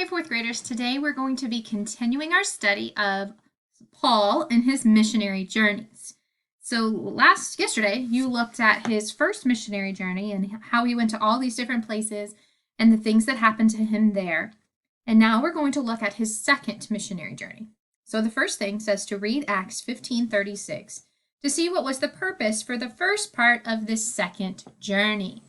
dear fourth graders, today we're going to be continuing our study of Paul and his missionary journeys. So yesterday you looked at his first missionary journey and how he went to all these different places and the things that happened to him there. And now we're going to look at his second missionary journey. So the first thing says to read Acts 15:36 to see what was the purpose for the first part of this second journey.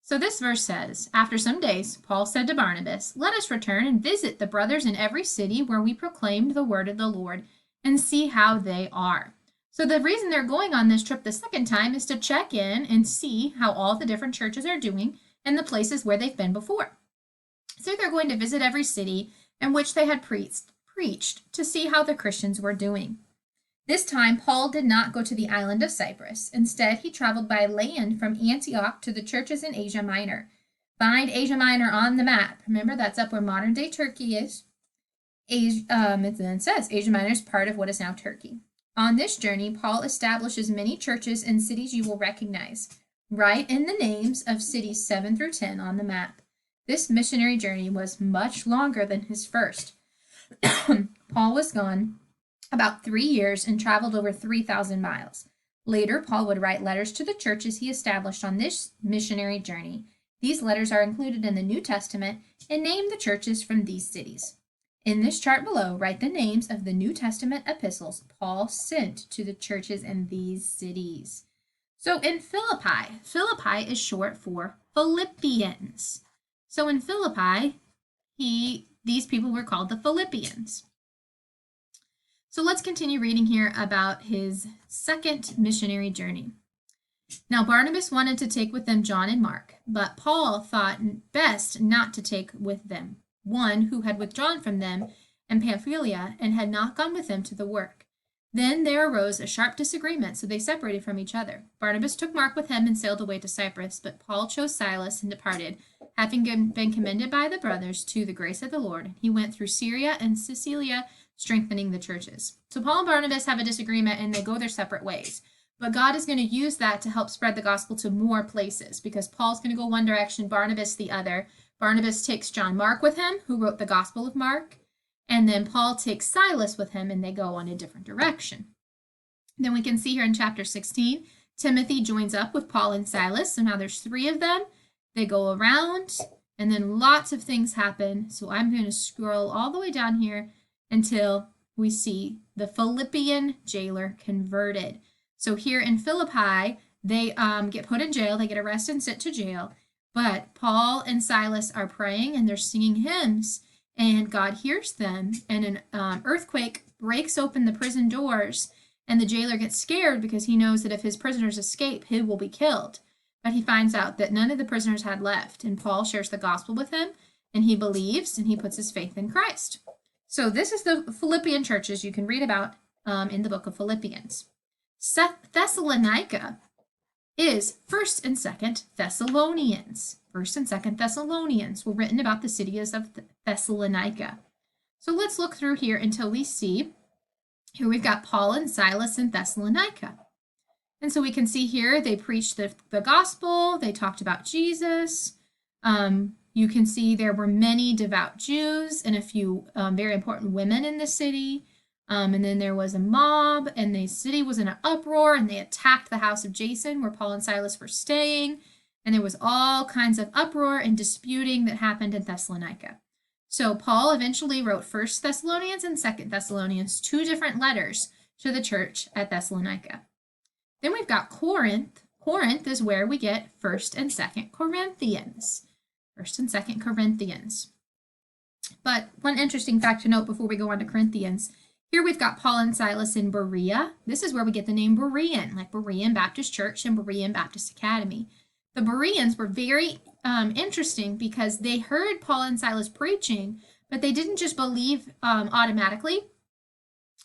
So this verse says, after some days, Paul said to Barnabas, "Let us return and visit the brothers in every city where we proclaimed the word of the Lord and see how they are." So the reason they're going on this trip the second time is to check in and see how all the different churches are doing and the places where they've been before. So they're going to visit every city in which they had preached to see how the Christians were doing. This time, Paul did not go to the island of Cyprus. Instead, he traveled by land from Antioch to the churches in Asia Minor. Find Asia Minor on the map. Remember, that's up where modern-day Turkey is. It then says Asia Minor is part of what is now Turkey. On this journey, Paul establishes many churches in cities you will recognize. Write in the names of cities 7 through 10 on the map. This missionary journey was much longer than his first. Paul was gone about 3 years and traveled over 3,000 miles. Later, Paul would write letters to the churches he established on this missionary journey. These letters are included in the New Testament and name the churches from these cities. In this chart below, write the names of the New Testament epistles Paul sent to the churches in these cities. So in Philippi is short for Philippians. So in Philippi, these people were called the Philippians. So let's continue reading here about his second missionary journey. Now Barnabas wanted to take with them John and Mark, but Paul thought best not to take with them one who had withdrawn from them in Pamphylia and had not gone with them to the work. Then there arose a sharp disagreement, so they separated from each other. Barnabas took Mark with him and sailed away to Cyprus, but Paul chose Silas and departed, having been commended by the brothers to the grace of the Lord. He went through Syria and Cilicia, strengthening the churches. So Paul and Barnabas have a disagreement and they go their separate ways. But God is going to use that to help spread the gospel to more places because Paul's going to go one direction, Barnabas the other. Barnabas takes John Mark with him, who wrote the Gospel of Mark, and then Paul takes Silas with him and they go on a different direction. Then we can see here in chapter 16, Timothy joins up with Paul and Silas. So now there's 3 of them. They go around and then lots of things happen. So I'm going to scroll all the way down here until we see the Philippian jailer converted. So here in Philippi, they get put in jail, they get arrested and sent to jail, but Paul and Silas are praying and they're singing hymns, and God hears them, and an earthquake breaks open the prison doors, and the jailer gets scared because he knows that if his prisoners escape, he will be killed. But he finds out that none of the prisoners had left, and Paul shares the gospel with him, and he believes, and he puts his faith in Christ. So this is the Philippian churches you can read about in the book of Philippians. Thessalonica is 1st and 2nd Thessalonians. 1st and 2nd Thessalonians were written about the cities of Thessalonica. So let's look through here until we see, here we've got Paul and Silas in Thessalonica. And so we can see here they preached the gospel, they talked about Jesus. You can see there were many devout Jews and a few very important women in the city. And then there was a mob, and the city was in an uproar, and they attacked the house of Jason where Paul and Silas were staying. And there was all kinds of uproar and disputing that happened in Thessalonica. So Paul eventually wrote 1st Thessalonians and 2nd Thessalonians, 2 different letters to the church at Thessalonica. Then we've got Corinth. Corinth is where we get 1st and 2nd Corinthians. 1st and 2nd Corinthians. But one interesting fact to note before we go on to Corinthians, here we've got Paul and Silas in Berea. This is where we get the name Berean, like Berean Baptist Church and Berean Baptist Academy. The Bereans were very interesting because they heard Paul and Silas preaching, but they didn't just believe automatically.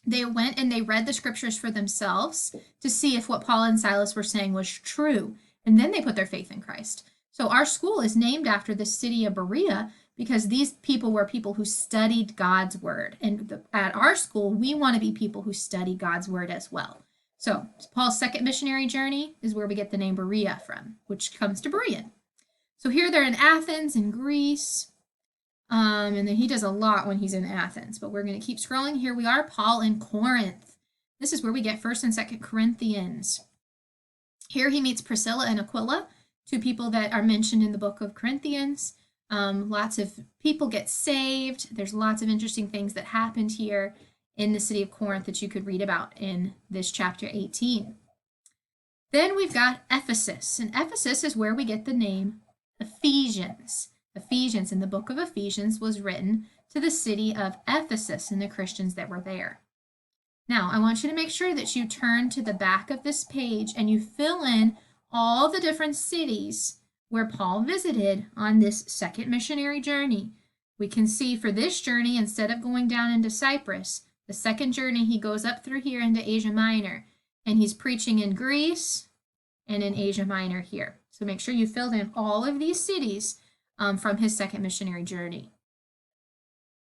They went and they read the scriptures for themselves to see if what Paul and Silas were saying was true, and then they put their faith in Christ. So our school is named after the city of Berea because these people were people who studied God's word. And at our school, we want to be people who study God's word as well. So Paul's second missionary journey is where we get the name Berea from, which comes to Berean. So here they're in Athens in Greece. And then he does a lot when he's in Athens, but we're going to keep scrolling. Here we are, Paul in Corinth. This is where we get 1st and 2nd Corinthians. Here he meets Priscilla and Aquila, two people that are mentioned in the book of Corinthians. Lots of people get saved. There's lots of interesting things that happened here in the city of Corinth that you could read about in this chapter 18. Then we've got Ephesus, and Ephesus is where we get the name Ephesians. Ephesians, in the book of Ephesians, was written to the city of Ephesus and the Christians that were there. Now, I want you to make sure that you turn to the back of this page and you fill in all the different cities where Paul visited on this second missionary journey. We can see for this journey, instead of going down into Cyprus, the second journey he goes up through here into Asia Minor, and he's preaching in Greece and in Asia Minor here. So make sure you filled in all of these cities from his second missionary journey.